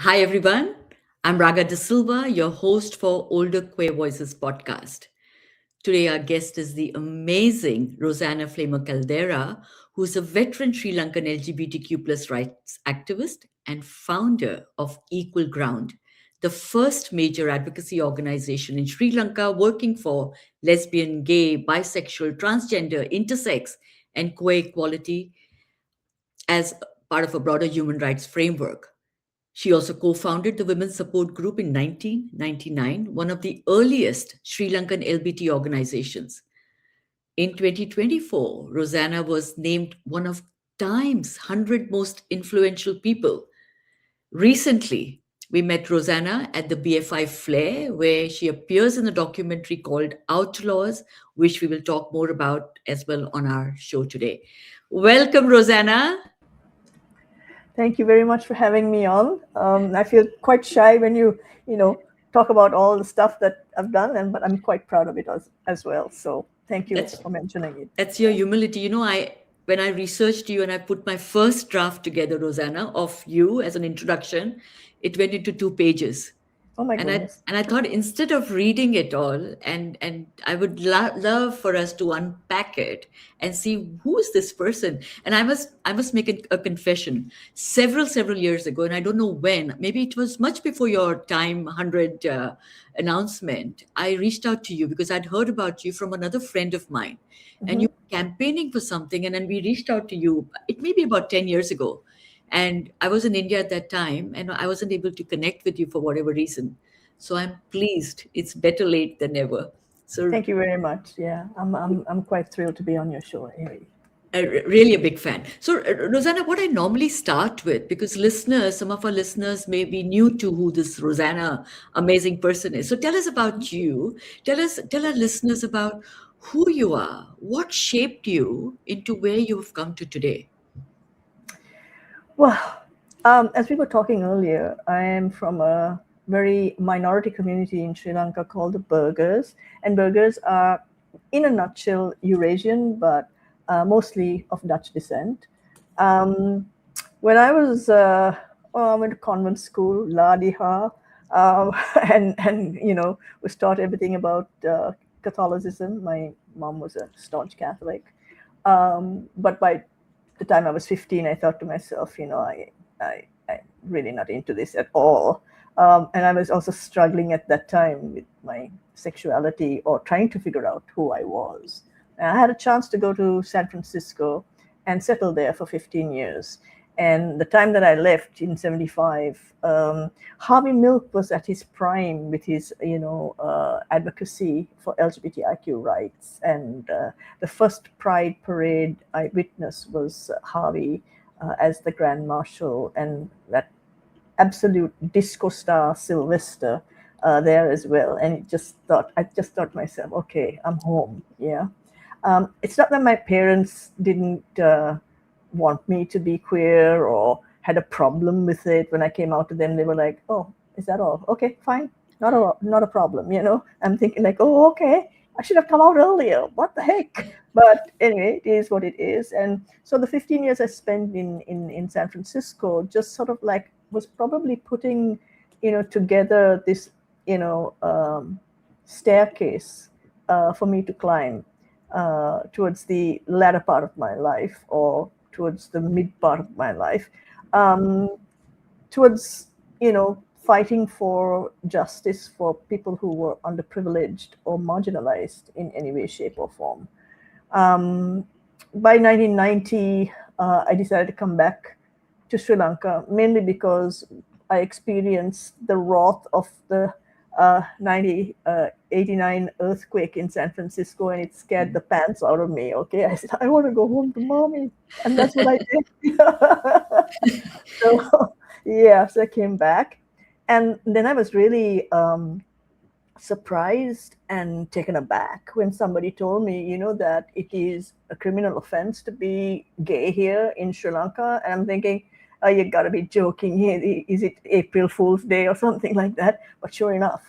Hi, everyone. I'm Raga D'silva, your host for Older Queer Voices podcast. Today, our guest is the amazing Rosanna Flamer-Caldera, who's a veteran Sri Lankan LGBTQ plus rights activist and founder of Equal Ground, the first major advocacy organization in Sri Lanka working for lesbian, gay, bisexual, transgender, intersex, and queer equality as part of a broader human rights framework. She also co founded the Women's Support Group in 1999, one of the earliest Sri Lankan LBT organizations. In 2024, Rosanna was named one of Time's 100 most influential people. Recently, we met Rosanna at the BFI Flair, where she appears in a documentary called Outlaws, which we will talk more about as well on our show today. Welcome, Rosanna. Thank you very much for having me on. I feel quite shy when talk about all the stuff that I've done, but I'm quite proud of it as well. So thank you That's for mentioning it. That's your humility. I when I researched you and I put my first draft together, Rosanna, of you as an introduction, it went into 2 pages. Oh my And I goodness. and I thought instead of reading it all, and I would love for us to unpack it and see who is this person. And I must make a confession. Several years ago, and I don't know when, maybe it was much before your Time 100 announcement. I reached out to you because I'd heard about you from another friend of mine, and Hmm. you were campaigning for something, and then we reached out to you. It may be about 10 years ago, and I was in India at that time, and I wasn't able to connect with you for whatever reason. So I'm pleased. It's better late than never. So Thank you very much. Yeah, I'm quite thrilled to be on your show. Anyway. really a big fan. So Rosanna, what I normally start with, because listeners, some of our listeners may be new to who this Rosanna amazing person is. So tell us about you. Tell our listeners about who you are, what shaped you into where you have come to today. Well, as we were talking earlier, I am from a very minority community in Sri Lanka called the Burghers, and Burghers are, in a nutshell, Eurasian, but mostly of Dutch descent. Um, when I was, I went to convent school, La Diha, and was taught everything about Catholicism. My mom was a staunch Catholic, but by the time I was 15, I thought to myself, I'm really not into this at all. And I was also struggling at that time with my sexuality or trying to figure out who I was. And I had a chance to go to San Francisco and settle there for 15 years. And the time that I left in 75, Harvey Milk was at his prime with his, advocacy for LGBTIQ rights. And the first Pride parade I witnessed was Harvey as the Grand Marshal, and that absolute disco star Sylvester there as well. And I just thought to myself, okay, I'm home. Yeah. It's not that my parents didn't want me to be queer or had a problem with it. When I came out to them, they were like, "Oh, is that all? Okay, fine, not a problem." I'm thinking like, "Oh, okay, I should have come out earlier. What the heck?" But anyway, it is what it is. And so the 15 years I spent in San Francisco just sort of like was probably putting, together this, staircase for me to climb towards the latter part of my life, or towards the mid part of my life, um, towards fighting for justice for people who were underprivileged or marginalized in any way, shape, or form. Um, by 1990, I decided to come back to Sri Lanka, mainly because I experienced the wrath of the 1989 earthquake in San Francisco, and it scared the pants out of me. Okay, I said, I want to go home to mommy. And that's what I did. So, yeah, so I came back. And then I was really surprised and taken aback when somebody told me, that it is a criminal offense to be gay here in Sri Lanka. And I'm thinking, oh, you gotta be joking. Is it April Fool's Day or something like that? But sure enough,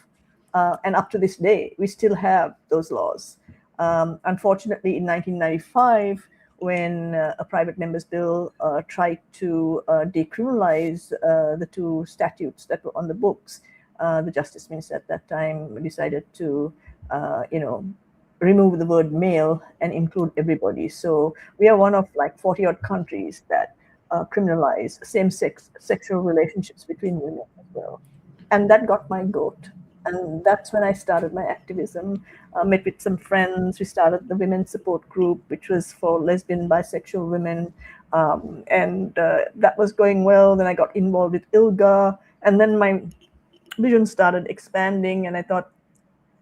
and up to this day, we still have those laws. Unfortunately, in 1995, when a private member's bill tried to decriminalize the two statutes that were on the books. The justice minister at that time decided to, remove the word male and include everybody. So we are one of like 40 odd countries that criminalize same-sex sexual relationships between women as well. And that got my goat. And that's when I started my activism. Met with some friends. We started the women's support group, which was for lesbian, bisexual women. And that was going well. Then I got involved with ILGA. And then my vision started expanding. And I thought,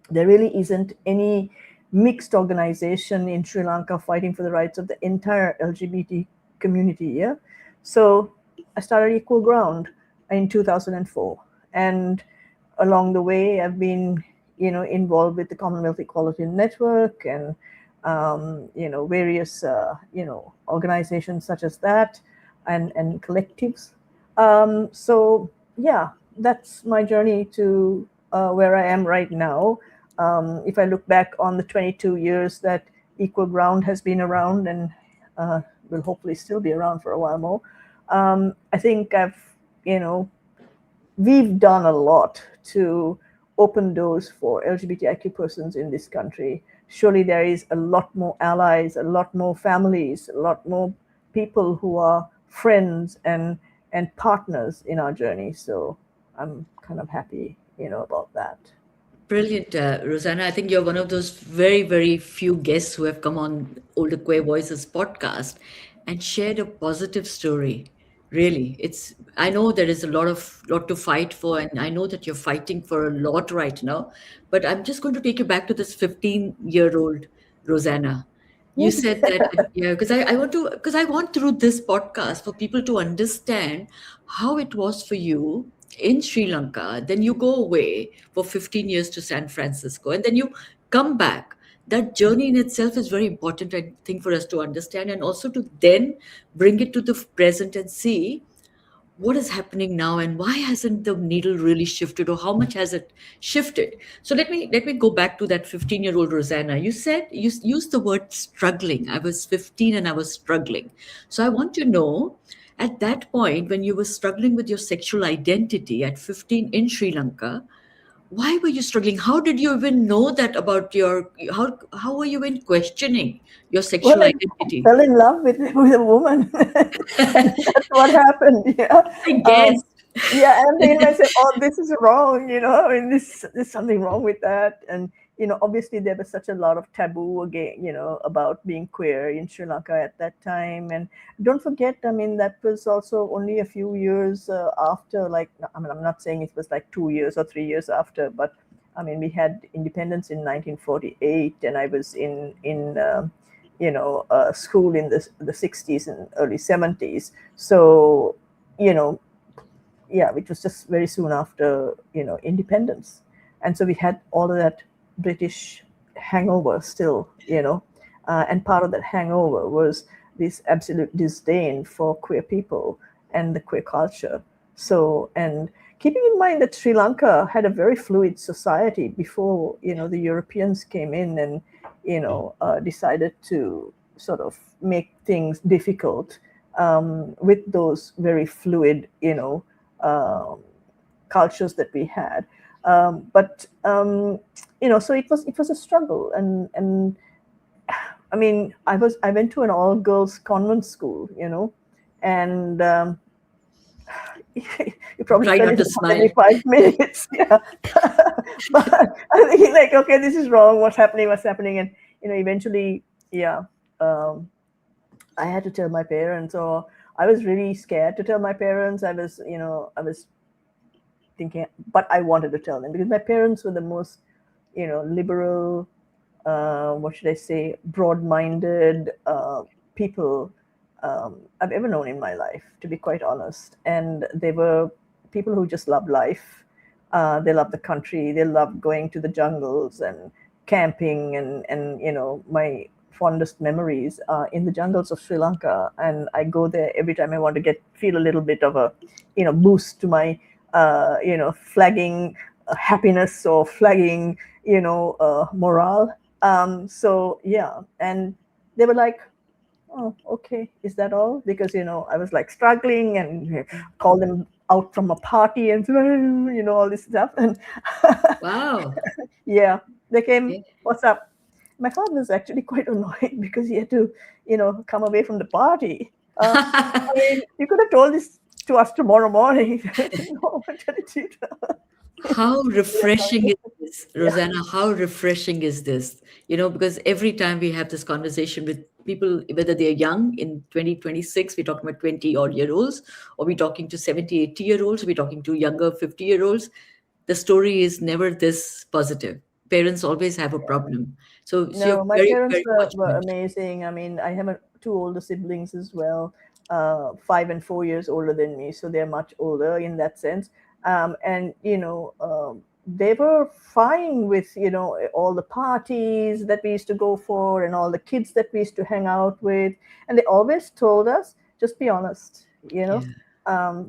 there really isn't any mixed organization in Sri Lanka fighting for the rights of the entire LGBT community. Yeah. So I started Equal Ground in 2004. And along the way, I've been, involved with the Commonwealth Equality Network and, various, organizations such as that and collectives. So yeah, that's my journey to where I am right now. If I look back on the 22 years that Equal Ground has been around and will hopefully still be around for a while more, I think we've done a lot to open doors for LGBTIQ persons in this country. Surely there is a lot more allies, a lot more families, a lot more people who are friends and partners in our journey. So I'm kind of happy, about that. Brilliant, Rosanna. I think you're one of those very, very few guests who have come on Older Queer Voices podcast and shared a positive story. Really, I know there is a lot to fight for, and I know that you're fighting for a lot right now. But I'm just going to take you back to this 15-year-old Rosanna. You Yes. said that, yeah, because I want through this podcast for people to understand how it was for you in Sri Lanka. Then you go away for 15 years to San Francisco, and then you come back. That journey in itself is very important, I think, for us to understand, and also to then bring it to the present and see what is happening now and why hasn't the needle really shifted, or how much has it shifted. So let me go back to that 15-year-old Rosanna. You said, you used the word struggling. I was 15 and I was struggling. So I want to know, at that point when you were struggling with your sexual identity at 15 in Sri Lanka, why were you struggling? How did you even know that about your, how were you even questioning your Well, sexual I identity? fell in love with a woman. And that's what happened. Yeah. I Um, guess. yeah. And then I said, oh, this is wrong. I mean, there's something wrong with that. And, obviously there was such a lot of taboo again, about being queer in Sri Lanka at that time. And don't forget, I mean, that was also only a few years after, like, I mean, I'm not saying it was like 2 years or 3 years after, but I mean, we had independence in 1948, and I was in school in the 60s and early 70s. So, yeah, which was just very soon after, independence. And so we had all of that British hangover still, and part of that hangover was this absolute disdain for queer people and the queer culture. So, and keeping in mind that Sri Lanka had a very fluid society before, the Europeans came in and, decided to sort of make things difficult with those very fluid, cultures that we had. So it was a struggle, and I mean, I went to an all girls convent school, and you probably Try felt not it to in smile. maybe 5 minutes. Yeah. But I'm thinking like, okay, this is wrong. What's happening? What's happening? And eventually, yeah, um, I had to tell my parents, or I was really scared to tell my parents. I was thinking, but I wanted to tell them because my parents were the most, liberal, what should I say, broad-minded people I've ever known in my life, to be quite honest. And they were people who just loved life. They loved the country. They loved going to the jungles and camping, and my fondest memories are in the jungles of Sri Lanka. And I go there every time I want to feel a little bit of a, boost to my, flagging happiness or flagging, morale. So yeah, and they were like, oh, okay, is that all? Because, I was like struggling and called them out from a party and, all this stuff. And Wow. yeah, they came, Yeah. what's up? My father was actually quite annoyed because he had to, come away from the party. I mean, you could have told this to us tomorrow morning. No, what did you do? How refreshing is this, Yeah. Rosanna? How refreshing is this? Because every time we have this conversation with people, whether they're young in 2026, we're talking about 20 odd year olds, or we're talking to 70, 80 year olds, we're talking to younger 50-year-olds, the story is never this positive. Parents always have a problem. So you're No, my very, parents very were fortunate. amazing. I mean, I have two older siblings as well, 5 and 4 years older than me, so they're much older in that sense. And they were fine with all the parties that we used to go for and all the kids that we used to hang out with, and they always told us, just be honest, Yeah,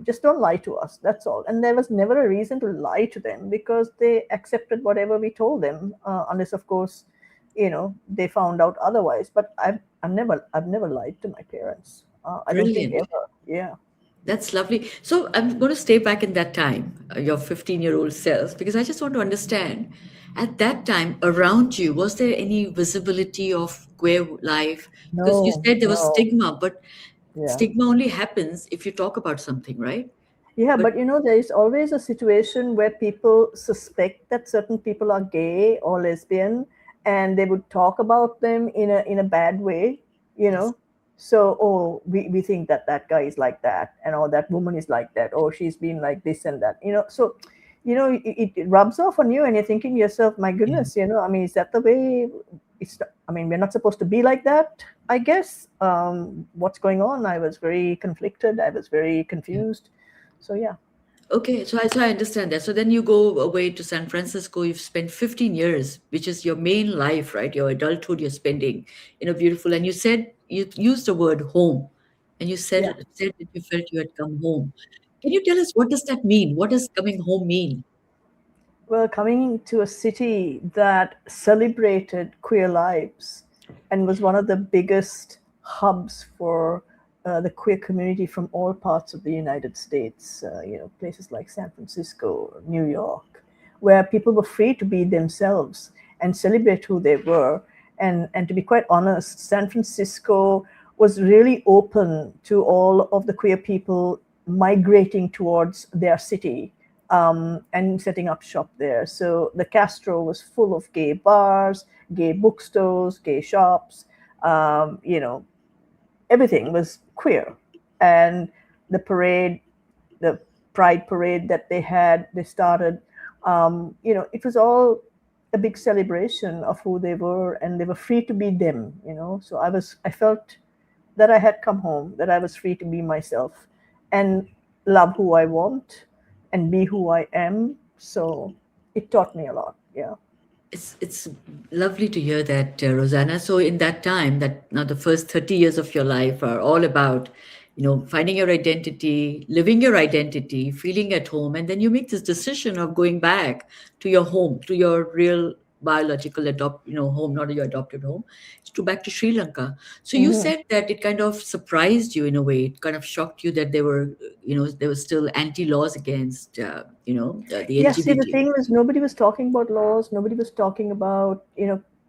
just don't lie to us. That's all. And there was never a reason to lie to them because they accepted whatever we told them, unless, of course, they found out otherwise. But I've never lied to my parents. I don't think brilliant. ever. Yeah. That's lovely. So I'm going to stay back in that time, your 15-year-old self, because I just want to understand at that time around you, was there any visibility of queer life? Because you No, said there was no. stigma, but Yeah. stigma only happens if you talk about something, right? Yeah, But but there is always a situation where people suspect that certain people are gay or lesbian, and they would talk about them in a bad way, you yes, know. So, oh, we think that that guy is like that, and or that woman is like that, or she's been like this and that, So, it rubs off on you, and you're thinking to yourself, my yeah. goodness, I mean, is that the way? I mean, we're not supposed to be like that. I guess. What's going on? I was very conflicted. I was very Yeah. confused. So yeah, Okay, so I understand that. So then you go away to San Francisco. You've spent 15 years, which is your main life, right? Your adulthood you're spending, beautiful. And you said you used the word home, and you said yeah. said that you felt you had come home. Can you tell us what does that mean? What does coming home mean? Well, coming to a city that celebrated queer lives and was one of the biggest hubs for the queer community from all parts of the United States, places like San Francisco, New York, where people were free to be themselves and celebrate who they were. And to be quite honest, San Francisco was really open to all of the queer people migrating towards their city, and setting up shop there. So the Castro was full of gay bars, gay bookstores, gay shops. Um, you know, Everything was queer. And the parade, the Pride parade that they started, it was all a big celebration of who they were, and they were free to be them. So I felt that I had come home, that I was free to be myself and love who I want and be who I am. So it taught me a lot. Yeah. It's lovely to hear that, Rosanna. So in that time, that now the first 30 years of your life are all about, finding your identity, living your identity, feeling at home, and then you make this decision of going back to your home, to your real biological home, not your adopted home, to back to Sri Lanka. So you Mhm. said that it kind of surprised you in a way. It kind of shocked you that there were still anti-laws against, the Yeah, see, the LGBT. thing was, nobody was talking about laws. Nobody was talking about,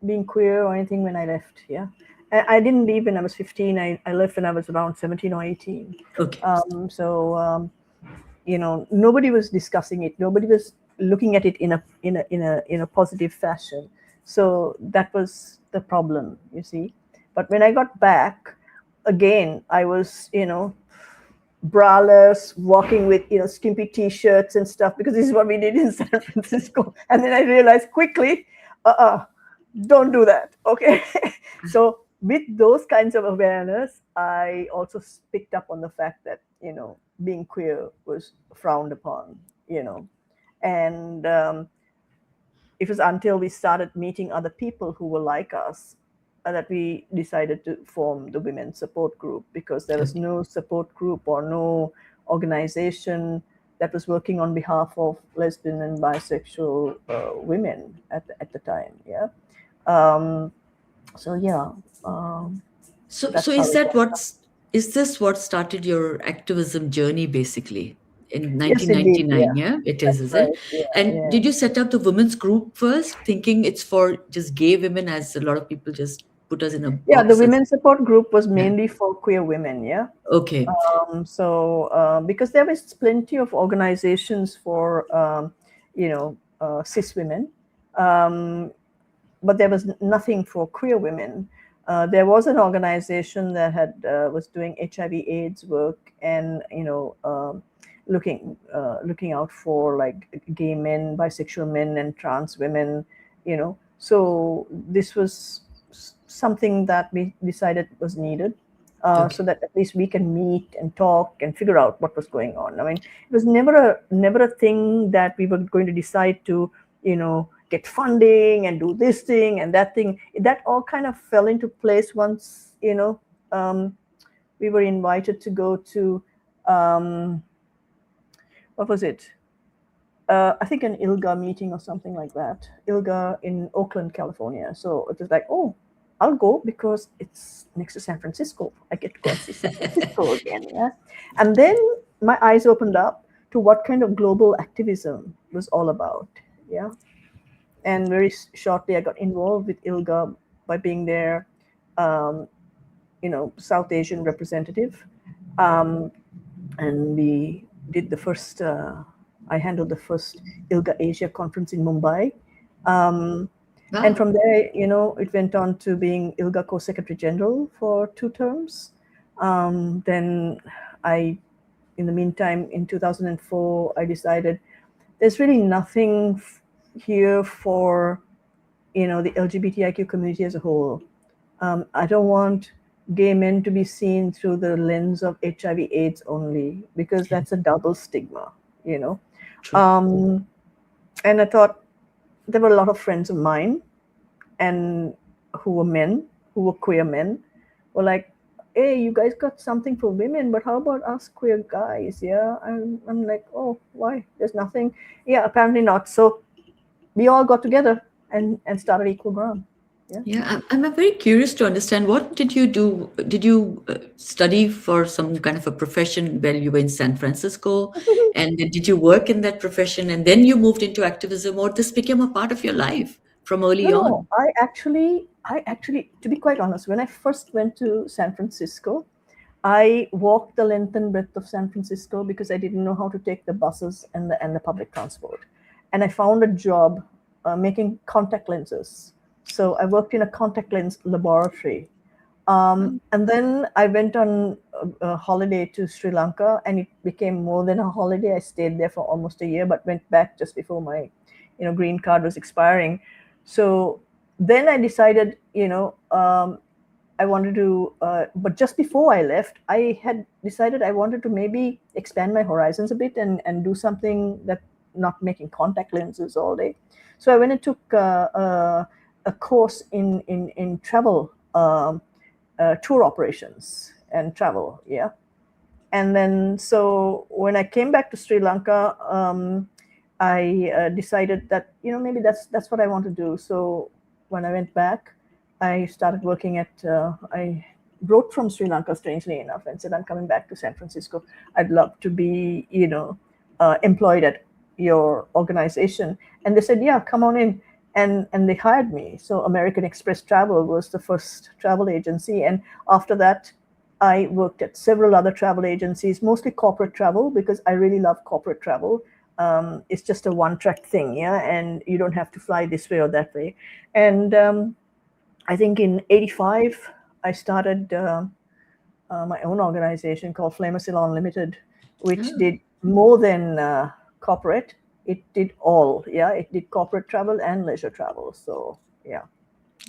being queer or anything when I left. Yeah. I didn't leave when I was 15. I left when I was around 17 or 18. Okay. So nobody was discussing it. Nobody was looking at it in a positive fashion. So that was the problem, you see. But when I got back, again, I was braless, walking with skimpy t-shirts and stuff, because this is what we did in San Francisco. And then I realized quickly, uh-uh, don't do that. Okay. So with those kinds of awareness, I also picked up on the fact that being queer was frowned upon. And it was until we started meeting other people who were like us, that we decided to form the women's support group, because there was Okay. no support group or no organization that was working on behalf of lesbian and bisexual women at the time. Yeah. um, so yeah. um, So That's how it went. is this what started your activism journey basically in Yes, indeed. Yeah, 1999? Yeah, it that's is it? right. Yeah, And yeah. did you set up the women's group first, thinking it's for just gay women, as a lot of people just put us in a Yeah, the box as women's support group was yeah. mainly for queer women. Yeah. Okay. Because there was plenty of organizations for, cis women, um, but there was nothing for queer women. There was an organization that was doing HIV/AIDS work, and looking out for like gay men, bisexual men, and trans women. So this was something that we decided was needed. Okay. So that at least we can meet and talk and figure out what was going on. I mean, it was never a thing that we were going to decide to, get funding and do this thing and that thing. That all kind of fell into place once, we were invited to go to, what was it? I think an ILGA meeting or something like that. ILGA in Oakland, California. So it was like, oh, I'll go because it's next to San Francisco. I get to go and see San Francisco again. Yeah. And then my eyes opened up to what kind of global activism was all about. Yeah. And very shortly, I got involved with ILGA by being their, um, South Asian representative. Um, and we did the first, I handled the first ILGA Asia conference in Mumbai. And Wow. from there, it went on to being ILGA co-secretary general for 2 terms. Then in the meantime, in 2004, I decided there's really nothing here for, the LGBTIQ community as a whole. I don't want gay men to be seen through the lens of HIV/AIDS only, because that's a double stigma, you know. True. Um, and I thought there were a lot of friends of mine and who were men, who were queer men, were like, hey, you guys got something for women, but how about us queer guys? Yeah. I'm like, oh, why? There's nothing. Yeah, apparently not. So we all got together and started Equal Ground. Yeah. Yeah, I'm very curious to understand, what did you do? Did you study for some kind of a profession while you were in San Francisco? And then did you work in that profession and then you moved into activism, or this became a part of your life from No, early no. on? I actually, to be quite honest, when I first went to San Francisco, I walked the length and breadth of San Francisco because I didn't know how to take the buses and the public transport. And I found a job making contact lenses. So I worked in a contact lens laboratory. And then I went on a holiday to Sri Lanka, and it became more than a holiday. I stayed there for almost a year, but went back just before my, green card was expiring. So then I decided, I wanted to, but just before I left, I had decided I wanted to maybe expand my horizons a bit and do something that not making contact lenses all day. So I went and took a course in travel, tour operations and travel. Yeah. And then, so when I came back to Sri Lanka, I decided that, maybe that's what I want to do. So when I went back, I started working at, I wrote from Sri Lanka, strangely enough, and said, I'm coming back to San Francisco. I'd love to be, employed at your organization. And they said, yeah, come on in. And they hired me. So American Express Travel was the first travel agency. And after that, I worked at several other travel agencies, mostly corporate travel, because I really love corporate travel. It's just a one-track thing, yeah, and you don't have to fly this way or that way. And I think in '85, I started my own organization called Flamer-Caldera Limited, which Oh, did more than corporate. It did all, yeah. It did corporate travel and leisure travel. So yeah.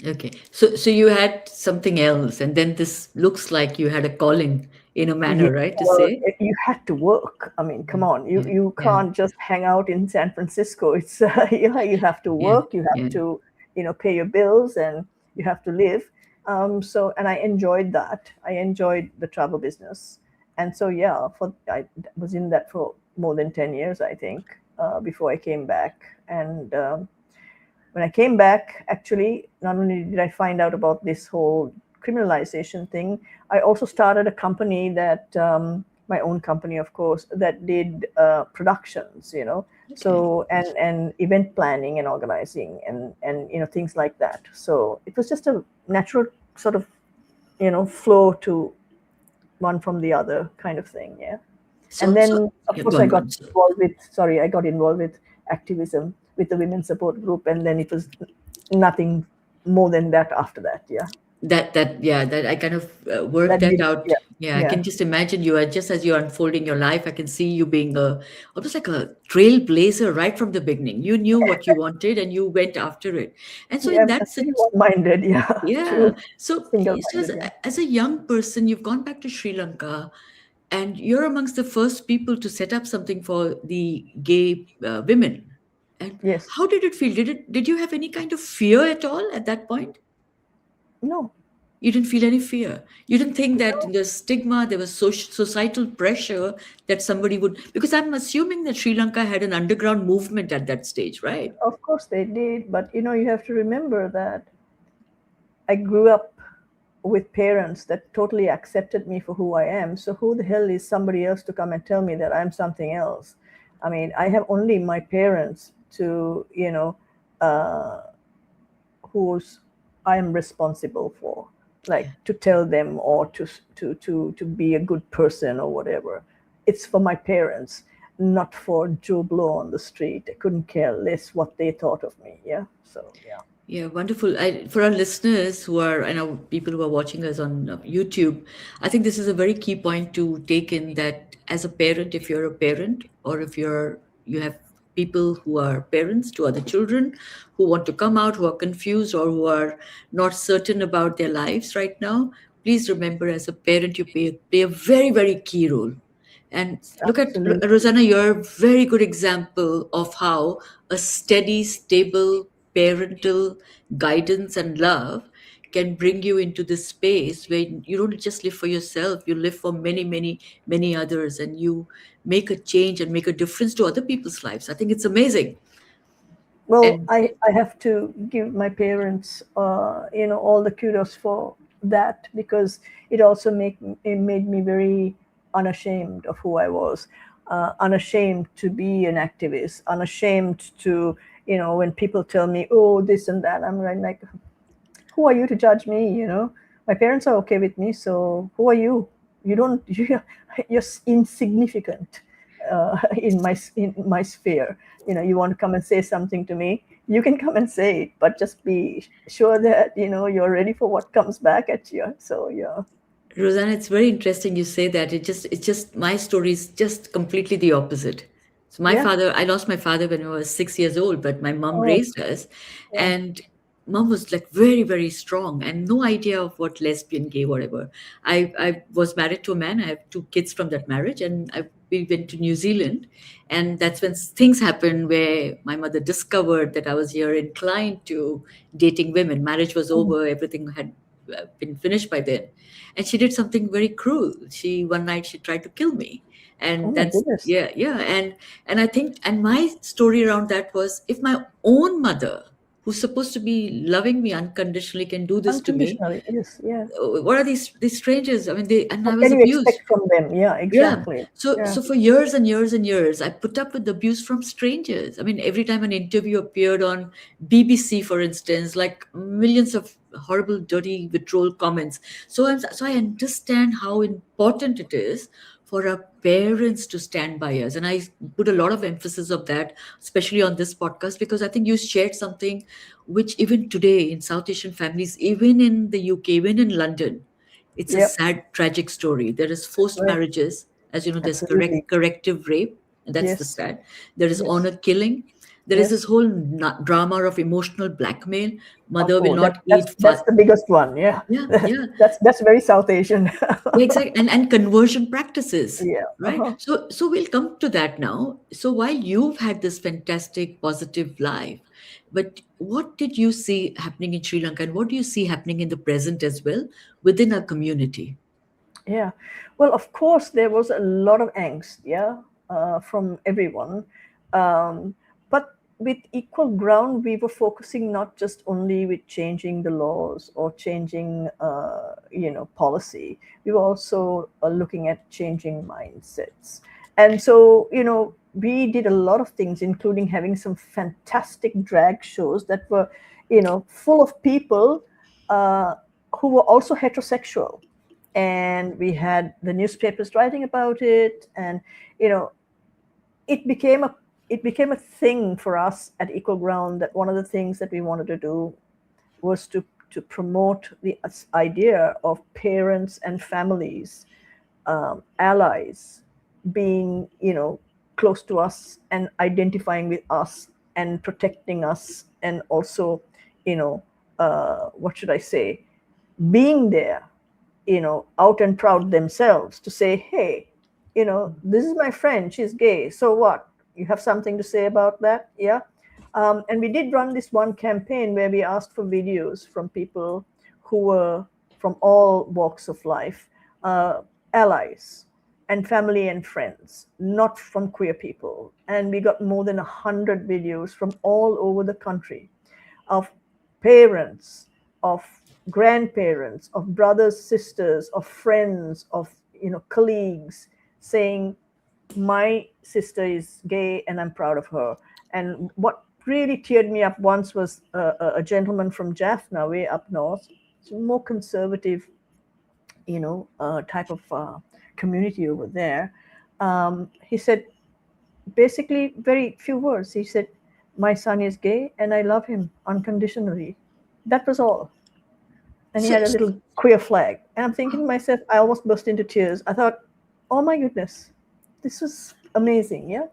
okay. So you had something else, and then this looks like you had a calling in a Yeah, manner, right, to well, say? you had to work. I mean, come on, you Yeah, you yeah, can't just hang out in San Francisco. It's you have to yeah, work. You have yeah. to, pay your bills, and you have to live. So, and I enjoyed that. I enjoyed the travel business, and so yeah, I was in that for more than 10 years, I think, before I came back. And when I came back, actually, not only did I find out about this whole criminalization thing, I also started a company that, my own company, of course, that did productions, Okay. so and event planning and organizing and things like that. So it was just a natural sort of flow to one from the other kind of thing. Yeah. And So then, of yeah, course, go on. So I got involved with activism with the women's support group, and then it was nothing more than that after that. Yeah, that I kind of worked that that did, out. yeah, Yeah, I yeah, can just imagine you are just as you're unfolding your life. I can see you being almost like a trailblazer right from the beginning. You knew what you wanted and you went after it. And so yeah. in I'm that just pretty one-minded. Yeah, yeah. true, So single-minded. Yeah, as a young person, you've gone back to Sri Lanka, and you're amongst the first people to set up something for the gay women. And yes, how did it feel? Did you have any kind of fear at all at that point? no, You didn't feel any fear. You didn't think that no. the stigma, there was societal pressure that somebody would, because I'm assuming that Sri Lanka had an underground movement at that stage, right? Of course they did, but you have to remember that I grew up with parents that totally accepted me for who I am. So who the hell is somebody else to come and tell me that I'm something else? I mean, I have only my parents to, uh, whose I am responsible for, like to tell them or to be a good person or whatever. It's for my parents, not for Joe Blow on the street. I couldn't care less what they thought of me. Yeah. So yeah. Yeah, wonderful. For our listeners who are, I know people who are watching us on YouTube, I think this is a very key point to take in that as a parent, if you're a parent or if you have people who are parents to other children who want to come out, who are confused or who are not certain about their lives right now, please remember as a parent, you play a very, very key role. And look at Absolutely. Rosanna, you're a very good example of how a steady, stable parental guidance and love can bring you into this space where you don't just live for yourself, you live for many, many, many others, and you make a change and make a difference to other people's lives. I think it's amazing. Well, And I have to give my parents, all the kudos for that, because it made me very unashamed of who I was, unashamed to be an activist, unashamed to, when people tell me, oh, this and that, I'm like, who are you to judge me? My parents are okay with me, so who are you? You don't, you're insignificant in my sphere. You want to come and say something to me, you can come and say it, but just be sure that you're ready for what comes back at you. So yeah. Rosanna, it's very interesting you say that. It's just my story is just completely the opposite. So Yeah. I lost my father when I was 6 years old, but my mom Oh, raised us, yeah. and mom was like very, very strong and no idea of what lesbian, gay, whatever. I was married to a man. I have two kids from that marriage, and we went to New Zealand, and that's when things happened where my mother discovered that I was here inclined to dating women. Marriage was Mm. over, everything had been finished by then, and she did something very cruel. One night she tried to kill me, Oh and my that's goodness. yeah, yeah. And I think, and my story around that was, if my own mother, who's supposed to be loving me unconditionally, can do this to me, Unconditionally, yes, yeah. what are these strangers? I mean, they and I What was can you abused. expect from them? Yeah, Yeah. exactly. So Yeah. so for years and years and years, I put up with abuse from strangers. I mean, every time an interview appeared on BBC, for instance, like millions of horrible, dirty withdrawal comments. So I understand how important it is for our parents to stand by us. And I put a lot of emphasis of that, especially on this podcast, because I think you shared something which even today in South Asian families, even in the UK, even in London, it's a Yep. sad, tragic story. There is That's forced right. marriages, as you know, there's Absolutely. corrective rape, and that's the Yes. sad. There is Yes. honor killing. There is this Yes. whole drama of emotional blackmail. Mother will Oh, that not that's eat. that's the biggest one. Yeah. Yeah, yeah, That's very South Asian. yeah, exactly. And conversion practices, Yeah. right? Uh-huh. So we'll come to that now. So while you've had this fantastic positive life, but what did you see happening in Sri Lanka, and what do you see happening in the present as well within our community? Yeah. Well, of course, there was a lot of angst, yeah, from everyone. But with Equal Ground, we were focusing not just only with changing the laws or changing, policy. We were also looking at changing mindsets. And so, we did a lot of things, including having some fantastic drag shows that were, full of people who were also heterosexual. And we had the newspapers writing about it, and it became a thing for us at Equal Ground, that one of the things that we wanted to do was to promote the idea of parents and families, allies, being close to us and identifying with us and protecting us, and also what should I say, being there, out and proud themselves to say, hey, this is my friend, she's gay. So what? You have something to say about that? Yeah. And we did run this one campaign where we asked for videos from people who were from all walks of life, allies and family and friends, not from queer people. And we got more than 100 videos from all over the country of parents, of grandparents, of brothers, sisters, of friends, of colleagues saying, my sister is gay and I'm proud of her. And what really teared me up once was a gentleman from Jaffna, way up north, more conservative, type of community over there. He said, basically, very few words. He said, my son is gay and I love him unconditionally. That was all. And he So, had a little queer flag. And I'm thinking to myself, I almost burst into tears. I thought, oh my goodness, this was amazing. Yeah.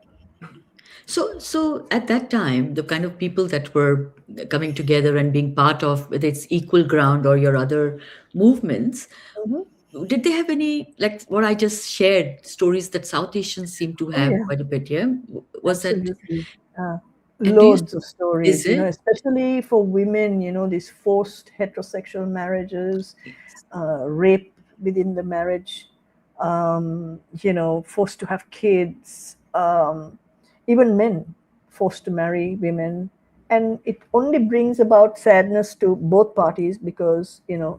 so at that time, the kind of people that were coming together and being part of, whether it's Equal Ground or your other movements, Mhm. did they have any, like what I just shared, stories that South Asians seem to Oh, have yeah, quite a bit? Yeah, was that? absolutely. And do you? Loads of Is stories, it? especially for women, these forced heterosexual marriages, Yes. rape within the marriage, forced to have kids, even men forced to marry women. And it only brings about sadness to both parties because, Yeah.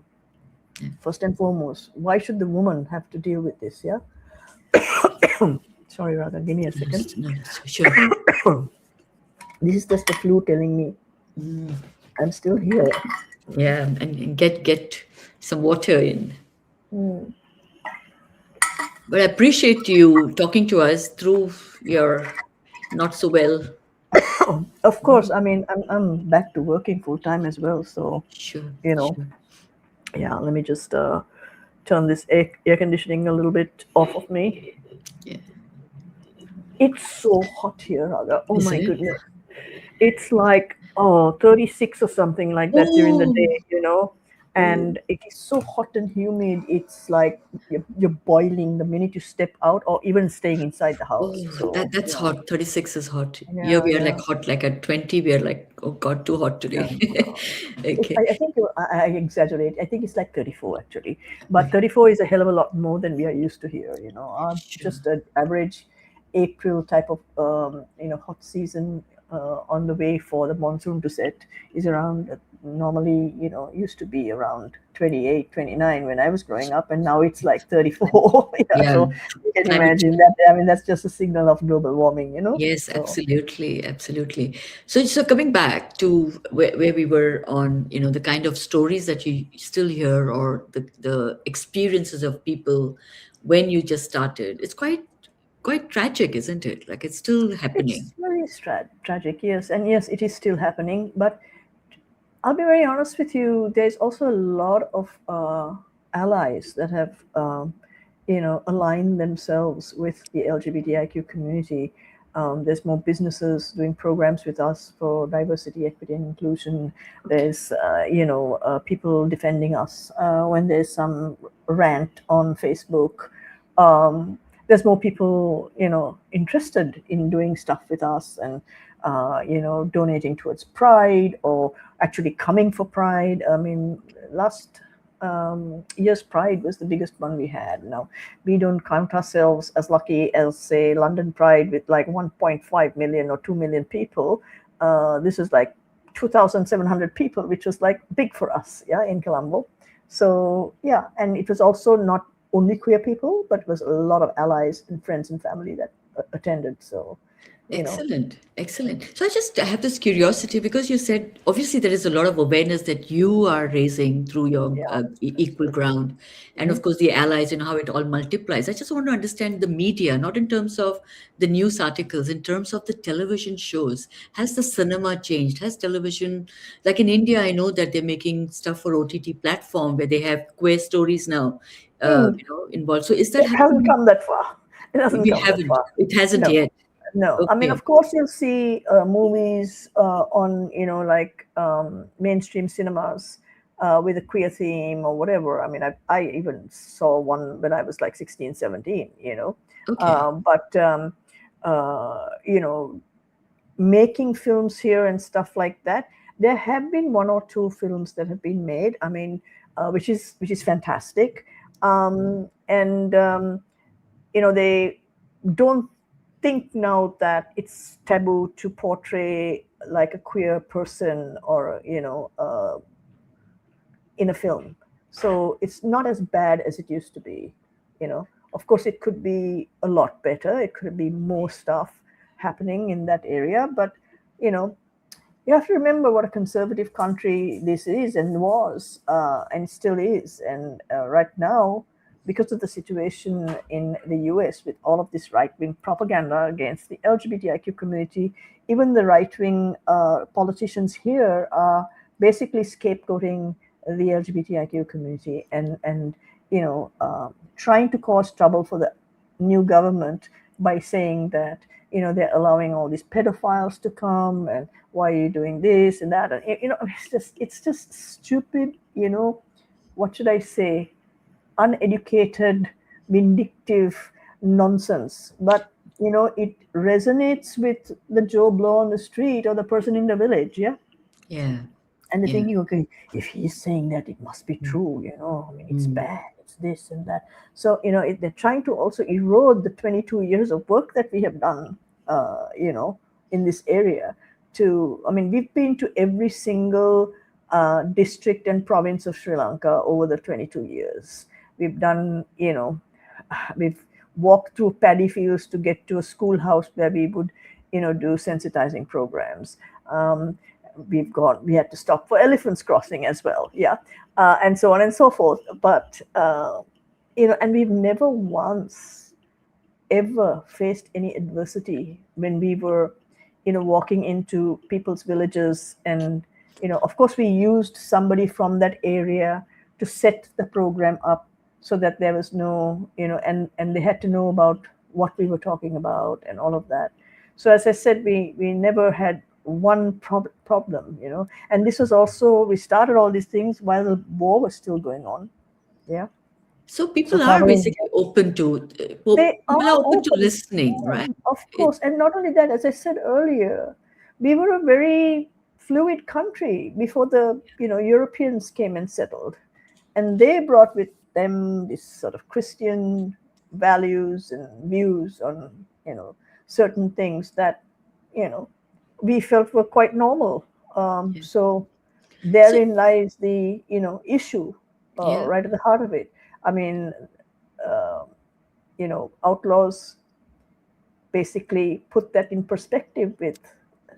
first and foremost, why should the woman have to deal with this? Yeah. Sorry, rather, give me a No, second. no, sure. This is just the flu telling me I'm still here. Yeah, and get some water in. Hmm. But I appreciate you talking to us through your not so well. Of course, I mean, I'm back to working full time as well. So, Sure, you know, sure. yeah, let me just turn this air conditioning a little bit off of me. Yeah. It's so hot here, Raga. Oh Is my it? goodness. It's like, 36 or something like that during the Oh, day. oh, And it is so hot and humid. It's like you're boiling the minute you step out or even staying inside the house. oh, So, that's hot. 36 is hot. Here yeah, we are like yeah. hot, like at 20, we are like, oh God, too hot Yeah. today. Okay. I think I exaggerate. I think it's like 34 actually, but 34 is a hell of a lot more than we are used to here. Sure. Just an average April type of hot season on the way for the monsoon to set is around normally used to be around 28, 29 when I was growing up, and now it's like 34. Yeah, Yeah. so you can Climate imagine that. I mean, that's just a signal of global warming. Yes, So absolutely, absolutely. So coming back to where we were on, the kind of stories that you still hear or the experiences of people when you just started, it's quite tragic, isn't it? Like it's still happening. it's very tragic, yes, and yes, it is still happening. But I'll be very honest with you. There's also a lot of allies that have, aligned themselves with the LGBTIQ community. There's more businesses doing programs with us for diversity, equity, and inclusion. There's, people defending us when there's some rant on Facebook. There's more people, interested in doing stuff with us and, donating towards Pride or actually coming for Pride. I mean, last year's Pride was the biggest one we had. Now, we don't count ourselves as lucky as, say, London Pride with like 1.5 million or 2 million people. This is like 2,700 people, which was like big for us, yeah, in Colombo. So yeah, and it was also not only queer people, but it was a lot of allies and friends and family that attended. So, you know, Excellent, excellent. So I have this curiosity because you said obviously there is a lot of awareness that you are raising through your yeah, that's equal good. ground, and Hmm. of course the allies and how it all multiplies. I just want to understand the media, not in terms of the news articles, in terms of the television shows. Has the cinema changed? Has television, like in India, I know that they're making stuff for OTT platform where they have queer stories now, Mm, involved. So is that it hasn't happening? come that far. It hasn't We come that haven't. far. It hasn't No, yet. no. I mean, Okay. of course, you'll see movies on, like mainstream cinemas with a queer theme or whatever. I mean, I even saw one when I was like 16, 17, Okay. But, making films here and stuff like that, there have been one or two films that have been made. I mean, which is fantastic. And they don't think now that it's taboo to portray like a queer person or in a film. So it's not as bad as it used to be. Of course, it could be a lot better. It could be more stuff happening in that area, but you know you have to remember what a conservative country this is and was, and still is. And right now, because of the situation in the US with all of this right wing propaganda against the LGBTIQ community, even the right wing politicians here are basically scapegoating the LGBTIQ community and trying to cause trouble for the new government by saying that they're allowing all these pedophiles to come, and why are you doing this and that, and it's just stupid, what should I say, uneducated, vindictive nonsense. But it resonates with the Joe Blow on the street or the person in the village, yeah. Yeah. And they're Yeah. thinking, okay, if he's saying that, it must be true, I mean, it's Mm. bad, it's this and that. So they're trying to also erode the 22 years of work that we have done, in this area. I mean, we've been to every single district and province of Sri Lanka over the 22 years. We've done, we've walked through paddy fields to get to a schoolhouse where we would do sensitizing programs. We had to stop for elephants crossing as well, yeah, and so on and so forth. But and we've never once ever faced any adversity when we were walking into people's villages. And of course, we used somebody from that area to set the program up so that there was no and they had to know about what we were talking about and all of that. So as I said, we never had one problem. And this was also, we started all these things while the war was still going on, yeah. So So people are traveling, basically open to they people are are open to open, listening, right? of It, course. And not only that, as I said earlier, we were a very fluid country before the Europeans came and settled, and they brought with them this sort of Christian values and views on certain things that you know we felt were quite normal. yeah. So So therein lies the issue, yeah, right at the heart of it. I mean, uh, outlaws basically put that in perspective with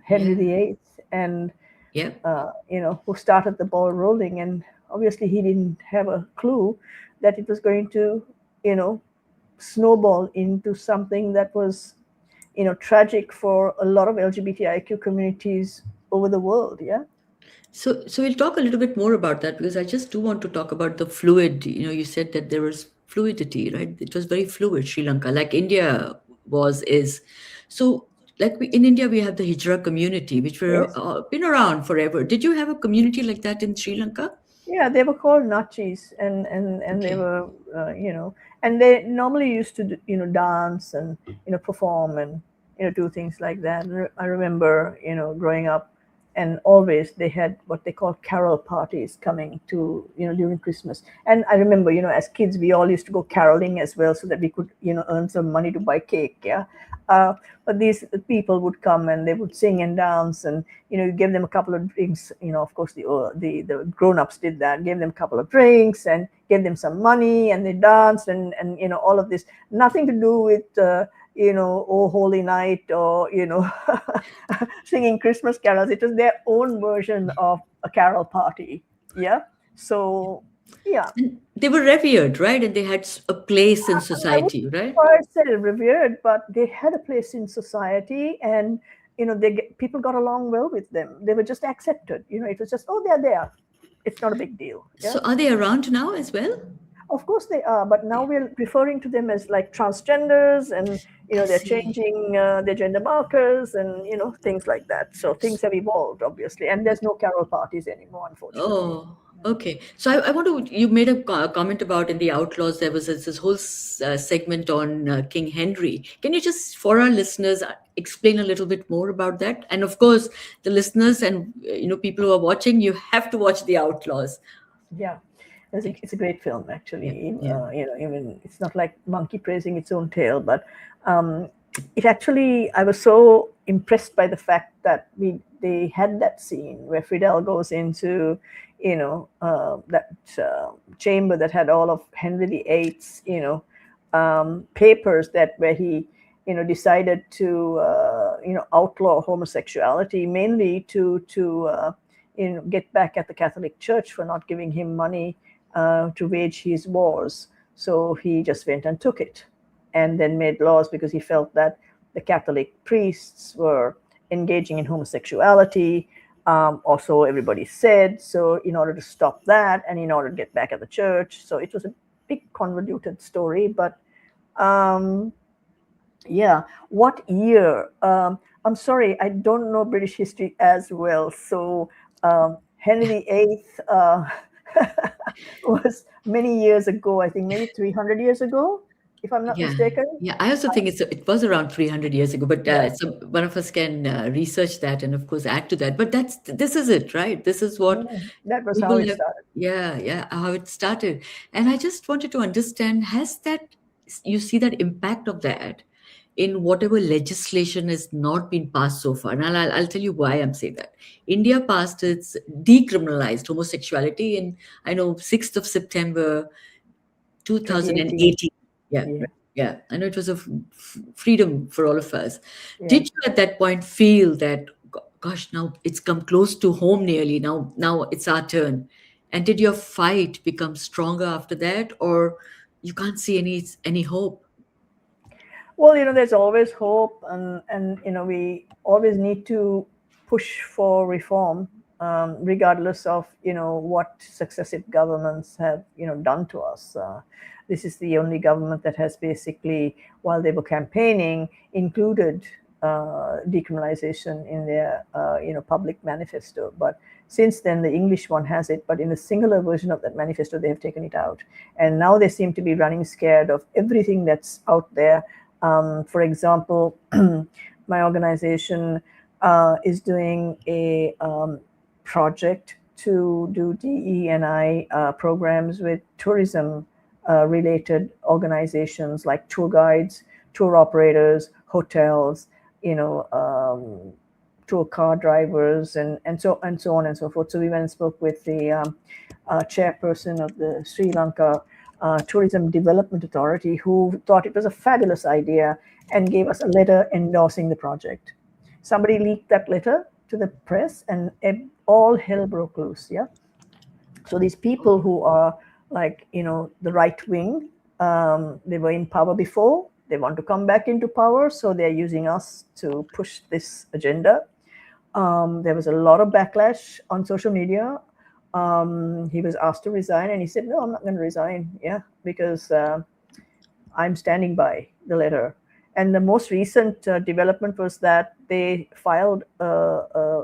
Henry yeah, VIII, and yeah. who started the ball rolling. And obviously, he didn't have a clue that it was going to, you know, snowball into something that was, tragic for a lot of LGBTIQ communities over the world. Yeah. So we'll talk a little bit more about that because I just do want to talk about the fluid. You said that there was fluidity, right? It was very fluid, Sri Lanka, like India is. So, like in India, we have the Hijra community, which were Yes. been around forever. Did you have a community like that in Sri Lanka? Yeah, they were called nachis, and they Okay. were, and they normally used to, dance and perform and do things like that. I remember, growing up and always they had what they call carol parties coming to, during Christmas. And I remember, as kids, we all used to go caroling as well so that we could, earn some money to buy cake. Yeah. But these people would come and they would sing and dance, and you give them a couple of drinks. Of course, the grown-ups did that, gave them a couple of drinks and gave them some money, and they danced, and all of this, nothing to do with oh holy night, or singing Christmas carols. It was their own version of a carol party. Yeah. So yeah, And they were revered, right? And they had a place in I would society, right? say revered, but they had a place in society, and people got along well with them. They were just accepted. It was just, oh, they're there. It's not a big deal. Yeah. So are they around now as well? Of course they are, but now we're referring to them as like transgenders, and they're changing their gender markers, and things like that. So things have evolved, obviously, and there's no carol parties anymore, unfortunately. Oh, okay. So I want to, you made a comment about in the Outlaws, there was this whole segment on King Henry. Can you just, for our listeners, explain a little bit more about that? And of course, the listeners and, people who are watching, you have to watch the Outlaws. Yeah. It's a great film, actually. Yeah. Even it's not like monkey praising its own tail, but it actually, I was so impressed by the fact that they had that scene where Fidel goes into that chamber that had all of Henry VIII's papers, that where he decided to outlaw homosexuality, mainly to get back at the Catholic Church for not giving him money to wage his wars. So he just went and took it, and then made laws because he felt that the Catholic priests were engaging in homosexuality. Also, everybody said so. In order to stop that, and in order to get back at the church, so it was a big convoluted story. But yeah, what year? I'm sorry, I don't know British history as well. So Henry VIII was many years ago. I think maybe 300 years ago, if I'm not mistaken. Yeah, I also think it was around 300 years ago, but Yeah. so one of us can research that and of course add to that. But this is it, right? This is what That was how people it have, started. how it started. And I just wanted to understand, you see that impact of that in whatever legislation has not been passed so far? And I'll tell you why I'm saying that. India passed its decriminalized homosexuality in, I know, 6th of September 2018. 2018. Yeah, Yeah. yeah. I know it was a freedom for all of us. Yeah. Did you at that point feel that, gosh, now it's come close to home nearly, now it's our turn? And did your fight become stronger after that, or you can't see any hope? Well, there's always hope, and we always need to push for reform, regardless of what successive governments have done to us. This is the only government that has basically, while they were campaigning, included decriminalization in their public manifesto. But since then, the English one has it, but in a singular version of that manifesto, they have taken it out. And now they seem to be running scared of everything that's out there. For example, my organization is doing a project to do DE&I programs with tourism related organizations like tour guides, tour operators, hotels, tour car drivers, and so on and so forth. So we went and spoke with the chairperson of the Sri Lanka Tourism Development Authority, who thought it was a fabulous idea and gave us a letter endorsing the project. Somebody leaked that letter to the press, and all hell broke loose. Yeah. So these people who are like, the right wing, they were in power before, they want to come back into power, so they're using us to push this agenda. There was a lot of backlash on social media. He was asked to resign, and he said, no, I'm not going to resign. Yeah, because I'm standing by the letter. And the most recent development was that they filed a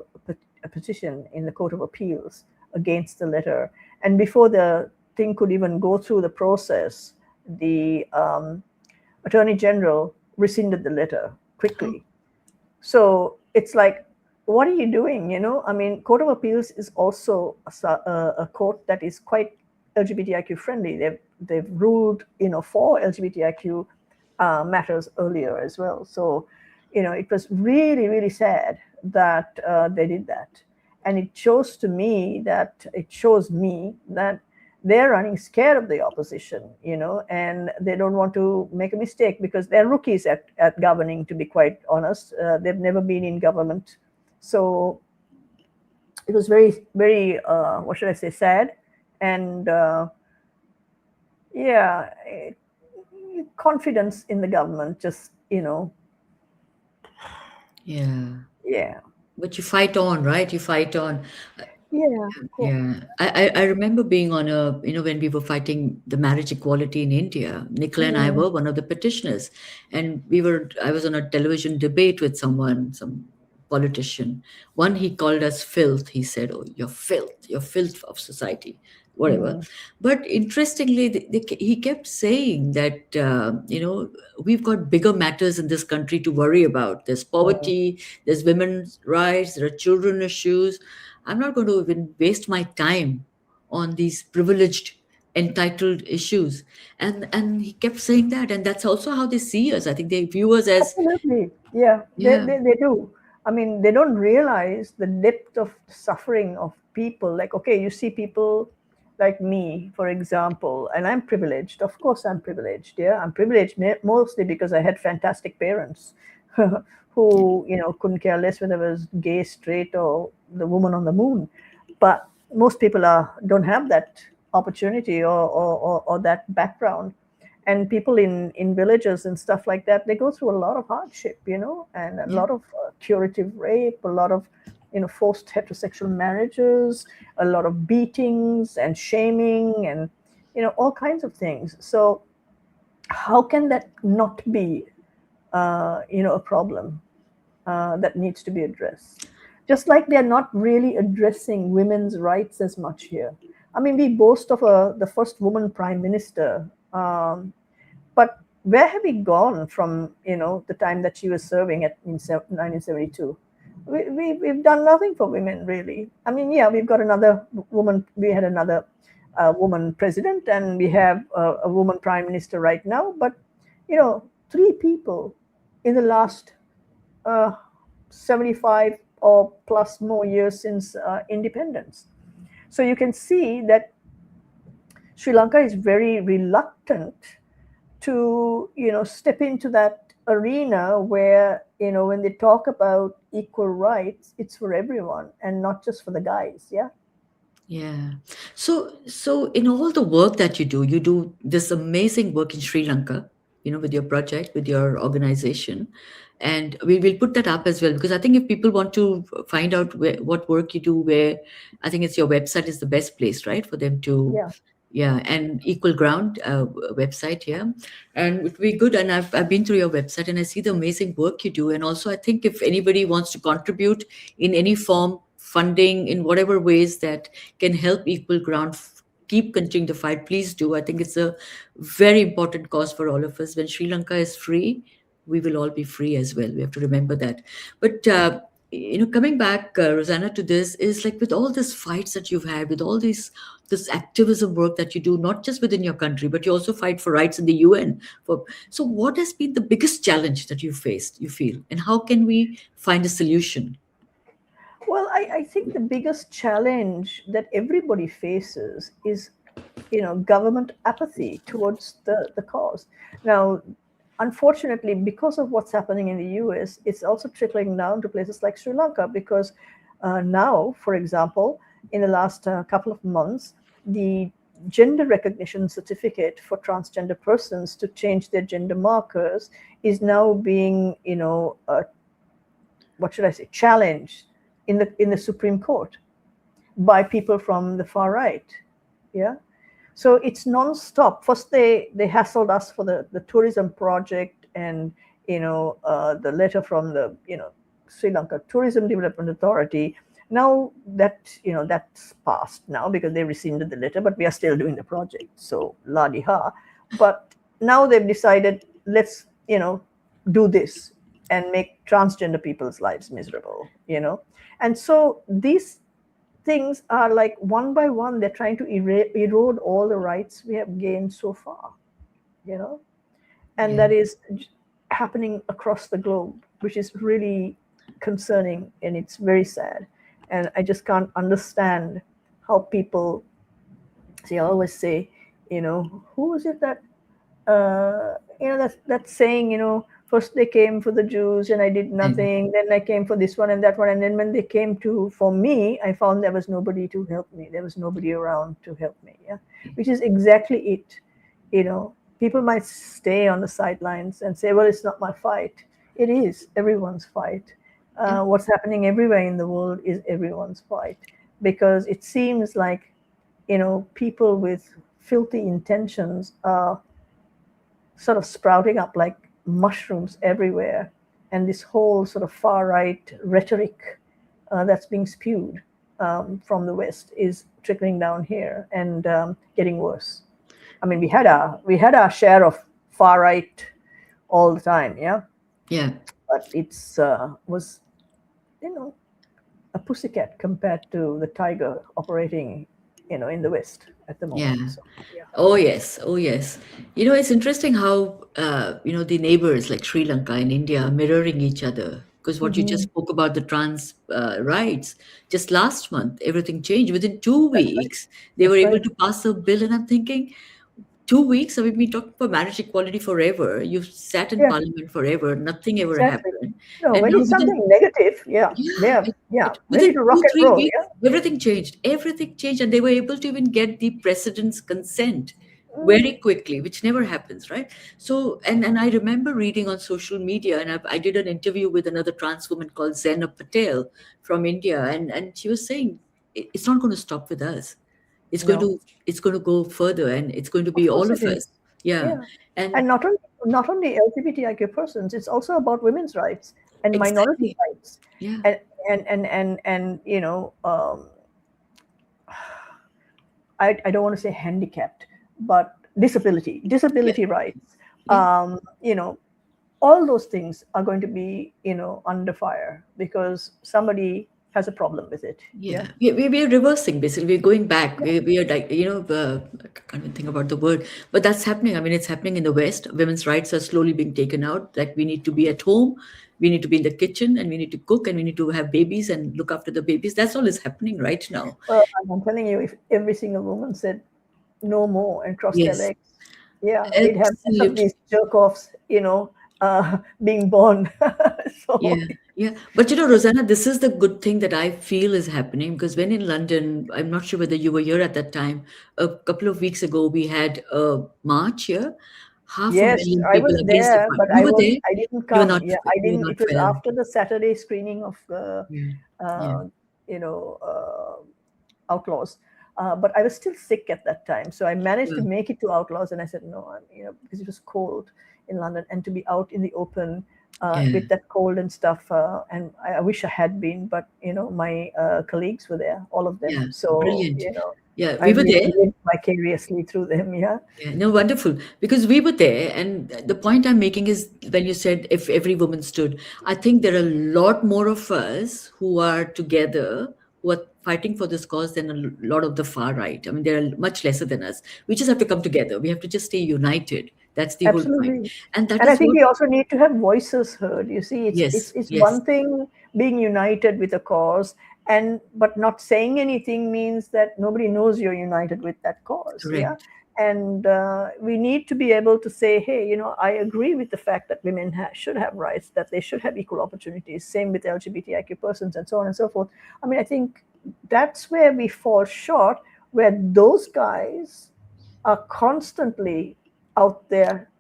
petition in the Court of Appeals against the letter. And before the thing could even go through the process, the Attorney General rescinded the letter quickly. So it's like what are you doing? I mean, Court of Appeals is also a court that is quite LGBTIQ friendly. They've ruled, for LGBTIQ matters earlier as well. So, it was really, really sad that they did that. And it shows me that they're running scared of the opposition, and they don't want to make a mistake because they're rookies at governing, to be quite honest. They've never been in government. So it was very, very, what should I say, sad. And yeah, confidence in the government just, Yeah. yeah. But you fight on, right? You fight on. Yeah, cool. Yeah, I remember being on a, when we were fighting the marriage equality in India, Nicola and I Mm, were one of the petitioners. And I was on a television debate with some politician. One, he called us filth. He said, "Oh, you're filth of society," whatever. mm, But interestingly, he kept saying that, we've got bigger matters in this country to worry about. There's mm. poverty, there's women's rights, there are children issues. I'm not going to even waste my time on these privileged, entitled issues. And he kept saying that, and that's also how they see us. I think they view us as, Absolutely. Yeah, yeah, they do. I mean, they don't realize the depth of suffering of people. Like, okay, you see people like me, for example, and I'm privileged. Of course, I'm privileged. Yeah, I'm privileged mostly because I had fantastic parents who, couldn't care less whether I was gay, straight, or the woman on the moon. But most people don't have that opportunity or that background. And people in villages and stuff like that, they go through a lot of hardship, and a yeah, lot of curative rape, a lot of forced heterosexual marriages, a lot of beatings and shaming, and all kinds of things. So how can that not be a problem that needs to be addressed? Just like they're not really addressing women's rights as much here. I mean, we boast of the first woman prime minister, but where have we gone from the time that she was serving in 1972? We've done nothing for women, really. I mean, yeah, we've got another woman. We had another woman president, and we have a woman prime minister right now. But three people in the last uh, 75 or plus more years since independence. So you can see that Sri Lanka is very reluctant to step into that arena where when they talk about equal rights, it's for everyone and not just for the guys. Yeah. yeah. So in all the work that you do this amazing work in Sri Lanka, with your project, with your organization. And we will put that up as well, because I think if people want to find out what work you do, where, I think it's your website is the best place, right, for them to, Yeah. yeah, and Equal Ground website here. And it would be good. And I've been through your website and I see the amazing work you do. And also, I think if anybody wants to contribute in any form, funding in whatever ways that can help Equal Ground keep continuing the fight, please do. I think it's a very important cause for all of us. When Sri Lanka is free, we will all be free as well. We have to remember that. But coming back, Rosanna, to this is like, with all these fights that you've had, with all this activism work that you do, not just within your country, but you also fight for rights in the UN. So, what has been the biggest challenge that you faced? You feel, and how can we find a solution? Well, I think the biggest challenge that everybody faces is, government apathy towards the cause. Now, unfortunately, because of what's happening in the US, it's also trickling down to places like Sri Lanka, because now, for example, in the last couple of months, the gender recognition certificate for transgender persons to change their gender markers is now being, what should I say, challenged in the Supreme Court by people from the far right. Yeah. So it's non-stop. First, they hassled us for the tourism project, and the letter from the Sri Lanka Tourism Development Authority. Now that that's passed now because they rescinded the letter, but we are still doing the project. So la di ha. But now they've decided, let's do this, and make transgender people's lives miserable, you know. And so these things are like one by one, they're trying to erode all the rights we have gained so far, you know. And Yeah. that is happening across the globe, which is really concerning and it's very sad. And I just can't understand how people see. I always say, you know, who is it that you know, that's saying, you know, first they came for the Jews and I did And nothing, then I came for this one and that one, and then when they came to for me, I found there was nobody to help me, there was nobody around to help me. Yeah, which is exactly it. You know, people might stay on the sidelines and say, well, it's not my fight. It is everyone's fight. yeah. What's happening everywhere in the world is everyone's fight, because it seems like, you know, people with filthy intentions are sort of sprouting up like mushrooms everywhere. And this whole sort of far right rhetoric that's being spewed from the West is trickling down here and getting worse. I mean, we had our share of far right all the time, yeah, Yeah. but it's was, you know, a pussycat compared to the tiger operating, you know, in the West at the Yeah. moment. So yeah. Oh yes, oh yes. You know, it's interesting how the neighbors like Sri Lanka and India are mirroring each other. Because what you just Hmm. spoke about the trans rights, just last month, everything changed. Within two That's right. weeks, they were That's able right. to pass a bill, and I'm thinking, 2 weeks? We've been talking about marriage equality forever. You've sat in Yeah. parliament forever. Nothing ever Exactly. happened, No, and when now it's something negative, yeah, yeah, they're yeah ready within to rock two, and three roll. weeks, Yeah. everything changed. Everything changed, and they were able to even get the president's consent Mm. very quickly, which never happens, right? So, and I remember reading on social media, and I did an interview with another trans woman called Zainab Patel from India, and she was saying it's not going to stop with us. It's going No, to it's going to go further, and it's going to be of all course it of is. us. Yeah, Yeah, and and not only LGBTIQ persons, it's also about women's rights and minority exactly, rights, yeah, and and you know, I don't want to say handicapped, but yeah, disability rights. yeah. You know, all those things are going to be, you know, under fire because somebody has a problem with it. Yeah. Yeah, we are reversing basically. We're going back. We are like, I can't even think about the word, but that's happening. I mean, it's happening in the West. Women's rights are slowly being taken out. Like, we need to be at home, we need to be in the kitchen, and we need to cook, and we need to have babies and look after the babies. That's all is happening right now. Well, I'm telling you, if every single woman said no more and crossed their Yes, legs, yeah, we'd have less of absolutely. these jerk offs, you know, being born. So, Yeah, yeah. But Rosanna, this is the good thing that I feel is happening, because when in London, I'm not sure whether you were here at that time, a couple of weeks ago, we had a march here. Half a yes, million I people was against the there, fire. but You were there? I didn't You were come. not, Yeah, I you were didn't. not It was well. after the Saturday screening of Yeah, yeah, uh, you know, Outlaws. But I was still sick at that time, so I managed to yeah, make it to Outlaws, and I said no, you know, because it was cold in London, and to be out in the open yeah, with that cold and stuff, and I wish I had been, but you know, my colleagues were there, all of them, yeah. so Brilliant. you know, Yeah, I we were really there. lived vicariously through them. Yeah, Yeah, no, wonderful. Because we were there, and the point I'm making is, when you said if every woman stood, I think there are a lot more of us who are together, who are fighting for this cause, than a lot of the far right. I mean, there are much lesser than us. We just have to come together. We have to just stay united. That's the whole point. absolutely. And that And I is think what, we also need to have voices heard. You see, yes, it's yes, one thing being united with a cause, and but not saying anything means that nobody knows you're united with that cause. Yeah, correct. and we need to be able to say, hey, you know, I agree with the fact that women should have rights, that they should have equal opportunities. Same with LGBTIQ persons, and so on and so forth. I mean, I think that's where we fall short, where those guys are constantly out there,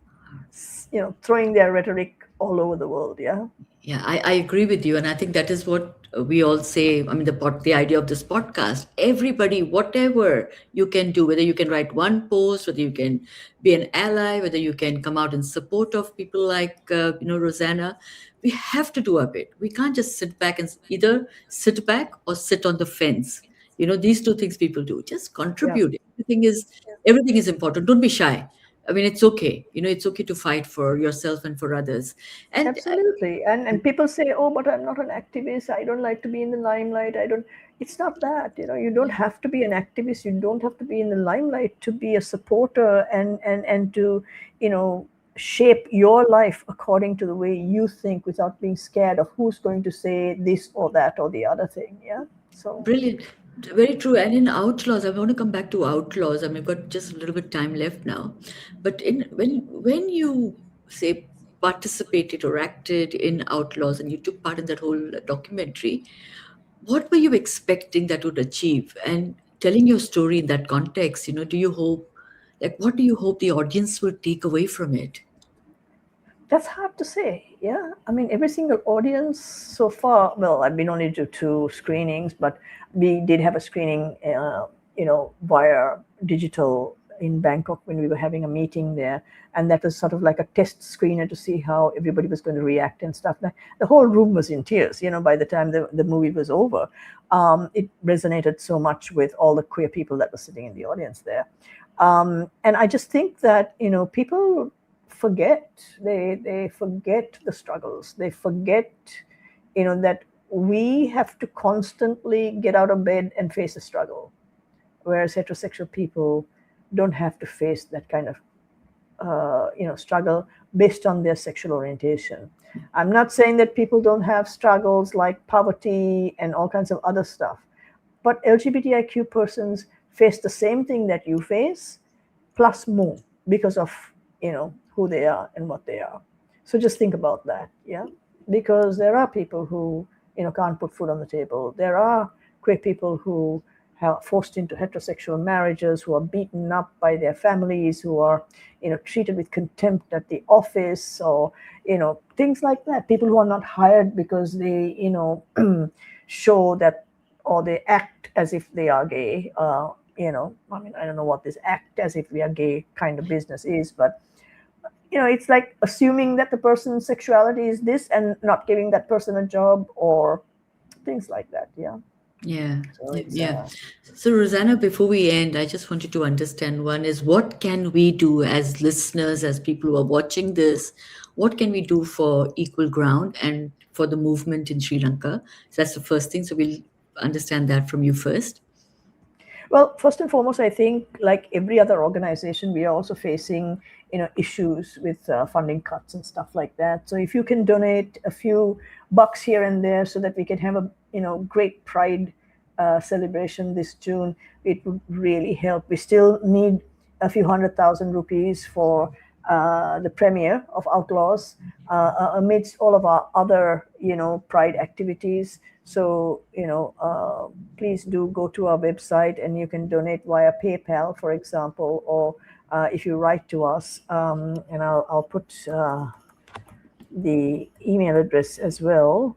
you know, throwing their rhetoric all over the world. Yeah. Yeah, I agree with you. And I think that is what we all say. I mean, the idea of this podcast, everybody, whatever you can do, whether you can write one post, whether you can be an ally, whether you can come out in support of people like, Rosanna, we have to do a bit. We can't just sit back and either sit back or sit on the fence. These two things people do. Just Yeah. contribute. Everything is important. Don't be shy. I mean, it's okay. It's okay to fight for yourself and for others. And Absolutely. And people say, oh, but I'm not an activist. I don't like to be in the limelight. I don't. It's not that. You don't have to be an activist. You don't have to be in the limelight to be a supporter and to, shape your life according to the way you think without being scared of who's going to say this or that or the other thing. Yeah. So brilliant. Very true. And in outlaws, I want to come back to outlaws. I mean, I've got just a little bit time left now. But in when you say participated or acted in outlaws and you took part in that whole documentary, what were you expecting that would achieve? And telling your story in that context, do you hope, like, what do you hope the audience will take away from it? that's hard to say. Yeah. I mean, every single audience so far, well, I've been only to 2 screenings, but we did have a screening, via digital in Bangkok when we were having a meeting there. And that was sort of like a test screener to see how everybody was going to react and stuff. The whole room was in tears, by the time the movie was over. It resonated so much with all the queer people that were sitting in the audience there. And I just think that, people forget, they forget the struggles. They forget, that we have to constantly get out of bed and face a struggle, whereas heterosexual people don't have to face that kind of struggle based on their sexual orientation. I'm not saying that people don't have struggles like poverty and all kinds of other stuff, but LGBTIQ persons face the same thing that you face, plus more, because of who they are and what they are. So just think about that. Yeah, because there are people who can't put food on the table. There are queer people who are forced into heterosexual marriages, who are beaten up by their families, who are treated with contempt at the office, or things like that. People who are not hired because they show that, or they act as if they are gay. I mean, I don't know what this act as if we are gay kind of business is, but it's like assuming that the person's sexuality is this and not giving that person a job or things like that. Yeah. Yeah, So yeah, it's yeah. So, Rosanna, before we end, I just wanted to understand one is what can we do as listeners, as people who are watching this? What can we do for equal ground and for the movement in Sri Lanka? So that's the first thing. So, we'll understand that from you first. Well, first and foremost, I think like every other organization, we are also facing issues with funding cuts and stuff like that. So if you can donate a few bucks here and there so that we can have a great Pride celebration this June, it would really help. We still need a few 100,000 rupees for the premiere of Outlaws amidst all of our other Pride activities. So please do go to our website and you can donate via PayPal, for example, or if you write to us, and I'll put the email address as well.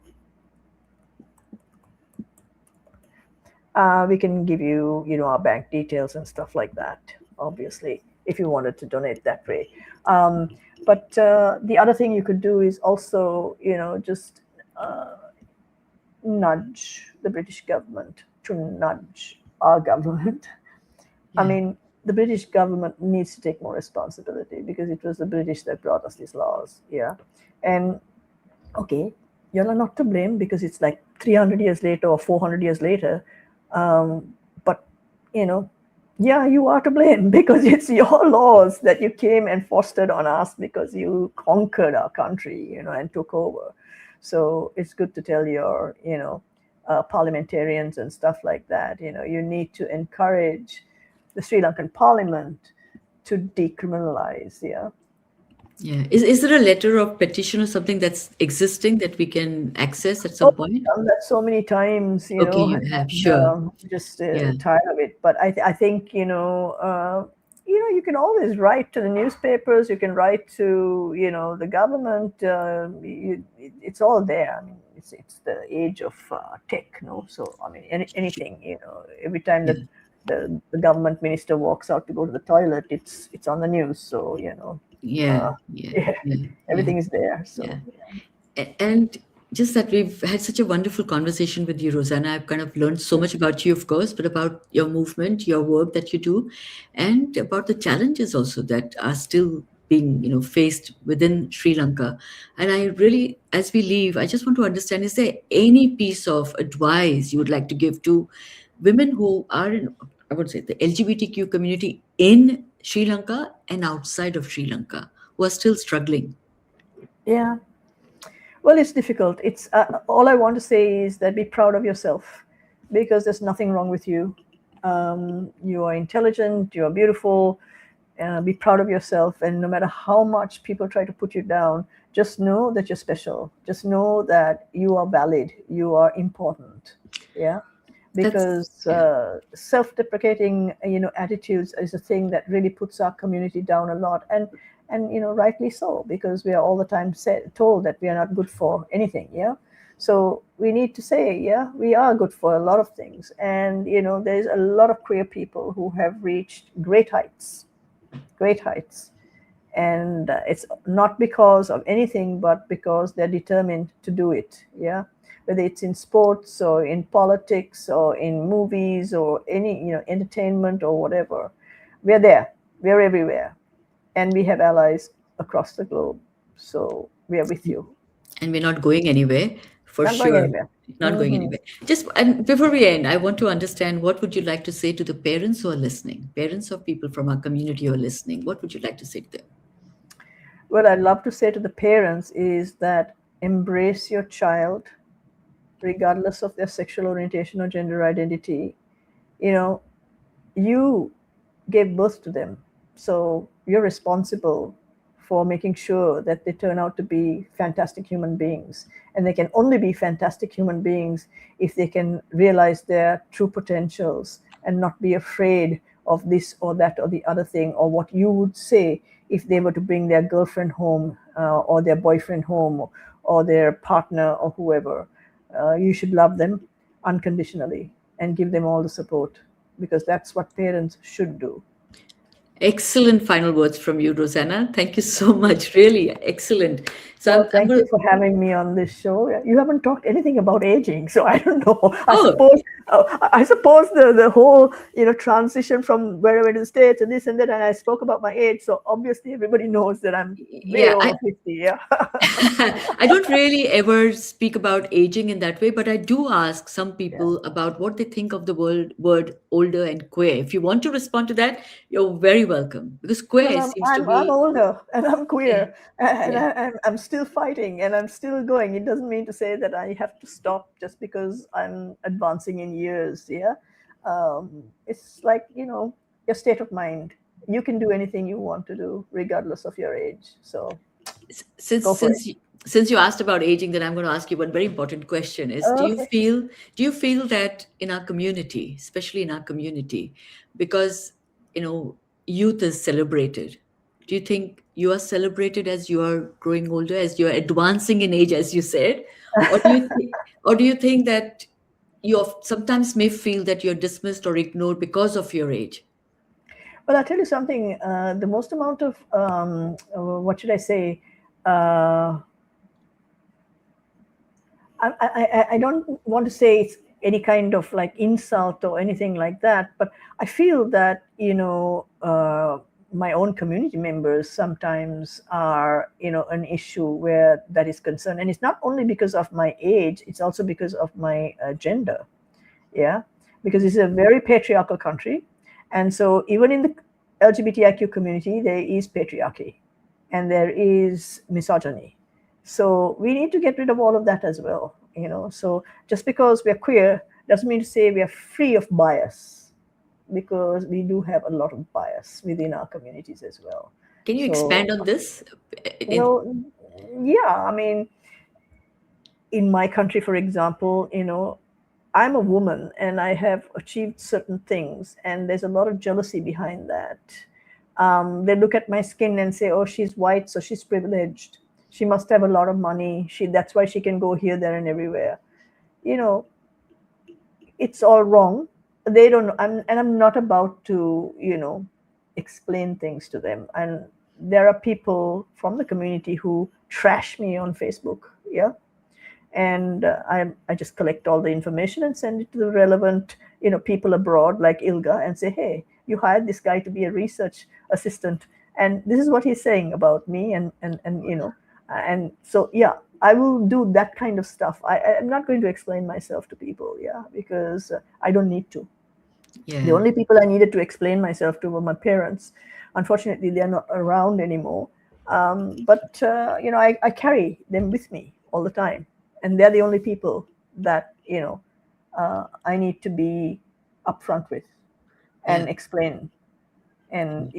We can give you, our bank details and stuff like that, obviously, if you wanted to donate that way. But the other thing you could do is also, just nudge the British government to nudge our government. Yeah. I mean, the British government needs to take more responsibility because it was the British that brought us these laws. Yeah. And okay, you're not to blame because it's like 300 years later or 400 years later. But, yeah, you are to blame because it's your laws that you came and fostered on us because you conquered our country, and took over. So it's good to tell your, parliamentarians and stuff like that, you need to encourage the Sri Lankan parliament to decriminalize. Yeah. Yeah. Is there a letter of petition or something that's existing that we can access at some point? Done that so many times, Okay, you have, sure. just Yeah. tired of it. But I think you can always write to the newspapers. You can write to the government. It's all there. I mean, it's the age of tech, no? So I mean, anything. Every time that the government minister walks out to go to the toilet, it's on the news. So Yeah, yeah, yeah, yeah, yeah, everything is there. So yeah. And just that we've had such a wonderful conversation with you, Rosanna. I've kind of learned so much about you, of course, but about your movement, your work that you do, and about the challenges also that are still being, faced within Sri Lanka. And I really, as we leave, I just want to understand: is there any piece of advice you would like to give to women who are in, I would say, the LGBTQ community in Sri Lanka and outside of Sri Lanka, who are still struggling? Yeah. Well, it's difficult. It's all I want to say is that be proud of yourself, because there's nothing wrong with you. You are intelligent. You are beautiful. Be proud of yourself, and no matter how much people try to put you down, just know that you're special. Just know that you are valid. You are important. Yeah, That's, because yeah. self-deprecating, attitudes is a thing that really puts our community down a lot, and rightly so, because we are all the time told that we are not good for anything. Yeah, so we need to say, yeah, we are good for a lot of things, and there's a lot of queer people who have reached great heights. And it's not because of anything, but because they're determined to do it. Yeah. Whether it's in sports or in politics or in movies or any, entertainment or whatever, we're there. We're everywhere. And we have allies across the globe. So we are with you. And we're not going anywhere, for Not going sure. anywhere. Not going Hmm. anywhere. Just, and before we end, I want to understand, what would you like to say to the parents who are listening, parents of people from our community who are listening? What would you like to say to them? What I'd love to say to the parents is that embrace your child, regardless of their sexual orientation or gender identity. You know, you gave birth to them. So you're responsible for making sure that they turn out to be fantastic human beings. And they can only be fantastic human beings if they can realize their true potentials and not be afraid of this or that or the other thing, or what you would say if they were to bring their girlfriend home, or their boyfriend home, or their partner or whoever. You should love them unconditionally and give them all the support, because that's what parents should do. Excellent final words from you, Rosanna. Thank you so much. Really excellent. So Well, I'm thank going you to, for having me on this show. You haven't talked anything about aging, so I don't know. I oh, suppose, I suppose the whole transition from where I went to the States and this and that, and I spoke about my age. So obviously everybody knows that I'm way yeah, over 50. Yeah. I don't really ever speak about aging in that way, but I do ask some Yeah. people about what they think of the word older and queer. If you want to respond to that, you're very welcome, because Well, queer I'm seems to I'm I'm be, older and I'm yeah, queer, and yeah. I'm still fighting and I'm still going. It doesn't mean to say that I have to stop just because I'm advancing in years. Yeah, it's like your state of mind. You can do anything you want to do, regardless of your age. So Since go for it. since you asked about aging, then I'm going to ask you one very important question: is Okay. do you feel that in our community, especially in our community, because youth is celebrated, do you think you are celebrated as you are growing older, as you are advancing in age, as you said, or do you think that you sometimes may feel that you're dismissed or ignored because of your age? Well, I'll tell you something. The most amount of what should I say? Uh, I don't want to say it's any kind of like insult or anything like that, but I feel that my own community members sometimes are an issue where that is concerned, and it's not only because of my age; it's also because of my gender. Yeah, because this is a very patriarchal country, and so even in the LGBTIQ community, there is patriarchy and there is misogyny. So we need to get rid of all of that as well. So just because we're queer doesn't mean to say we are free of bias, because we do have a lot of bias within our communities as well. Can you So, expand on this? well, yeah, I mean, in my country, for example, I'm a woman and I have achieved certain things, and there's a lot of jealousy behind that. They look at my skin and say, "Oh, she's white, so she's privileged. She must have a lot of money. That's why she can go here, there, and everywhere." You know, it's all wrong. They don't know, and I'm not about to, explain things to them. And there are people from the community who trash me on Facebook. Yeah, and I just collect all the information and send it to the relevant people abroad like Ilga and say, hey, you hired this guy to be a research assistant, and this is what he's saying about me, and so yeah, I will do that kind of stuff. I'm not going to explain myself to people, yeah, because I don't need to. The Yeah. only people I needed to explain myself to were my parents. Unfortunately, they're not around anymore. But I carry them with me all the time, and they're the only people that I need to be upfront with Yeah. and explain. And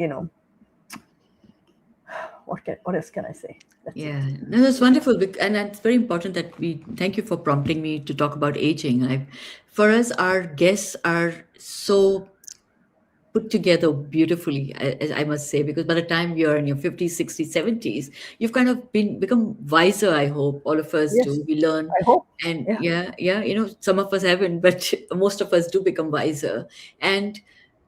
what else can I say? That's it. Yeah, no, that's wonderful, and it's very important that we thank you for prompting me to talk about aging. For us, our guests are so put together beautifully, I must say, because by the time you're in your 50s, 60s, 70s, you've kind of become wiser. I hope all of us Yes, do. We learn, I hope. and Yeah, yeah, yeah, some of us haven't, but most of us do become wiser. And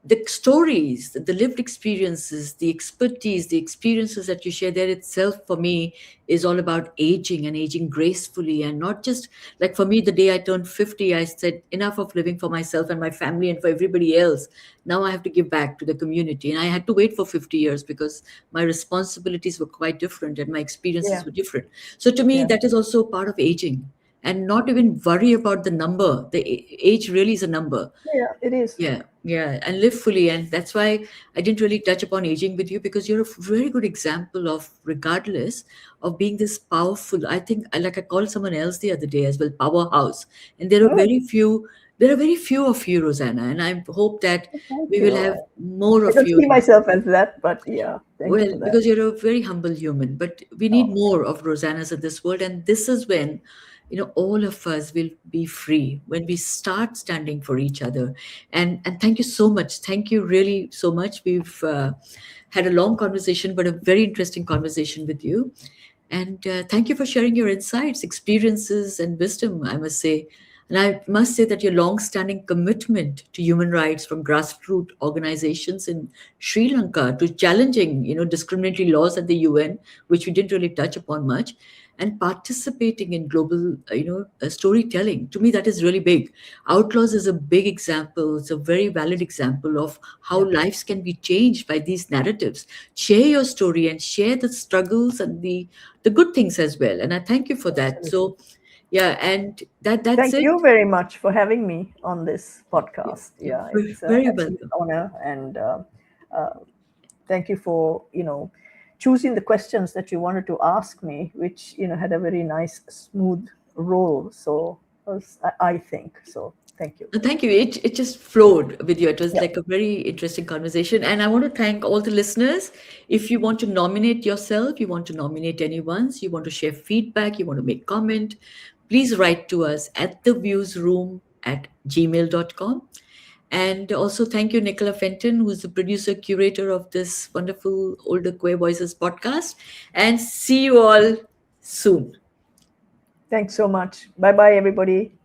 the stories, the lived experiences, the expertise, the experiences that you share there itself for me is all about aging and aging gracefully, and not just like for me, the day I turned 50, I said enough of living for myself and my family and for everybody else. Now I have to give back to the community, and I had to wait for 50 years because my responsibilities were quite different and my experiences yeah, were different. So to me, yeah, that is also part of aging, and not even worry about the number. The age really is a number. yeah. It is. Yeah, yeah, and live fully. And that's why I didn't really touch upon aging with you, because you're a very good example of, regardless of being this powerful, I think, like I called someone else the other day as well, powerhouse. And Oh, there are very few of you, Rosanna, and I hope that thank we will you. have more I of don't you. see myself as that, but yeah, thank you Well, for that. because you're a very humble human, but we need Oh, more of Rosannas in this world. And this is when, all of us will be free when we start standing for each other. And thank you so much. Thank you really so much. We've had a long conversation, but a very interesting conversation with you. And thank you for sharing your insights, experiences, and wisdom, I must say. And I must say that your long-standing commitment to human rights, from grassroots organizations in Sri Lanka to challenging, discriminatory laws at the UN, which we didn't really touch upon much, and participating in global, storytelling. To me, that is really big. Outlaws is a big example. It's a very valid example of how yeah, lives can be changed by these narratives. Share your story and share the struggles and the good things as well. And I thank you for that. absolutely. So yeah, and that's Thank it. you very much for having me on this podcast. You're Yeah, very, it's very actually welcome. an honor, and uh, thank you for choosing the questions that you wanted to ask me, which had a very nice, smooth roll. So I think so. Thank you. No, thank you. It just flowed with you. It was Yeah, like a very interesting conversation. And I want to thank all the listeners. If you want to nominate yourself, you want to nominate anyone, you want to share feedback, you want to make comment, please write to us at theviewsroom@gmail.com. And also thank you, Nicola Fenton, who's the producer, curator of this wonderful Older Queer Voices podcast. And see you all soon. thanks so much. Bye bye, everybody.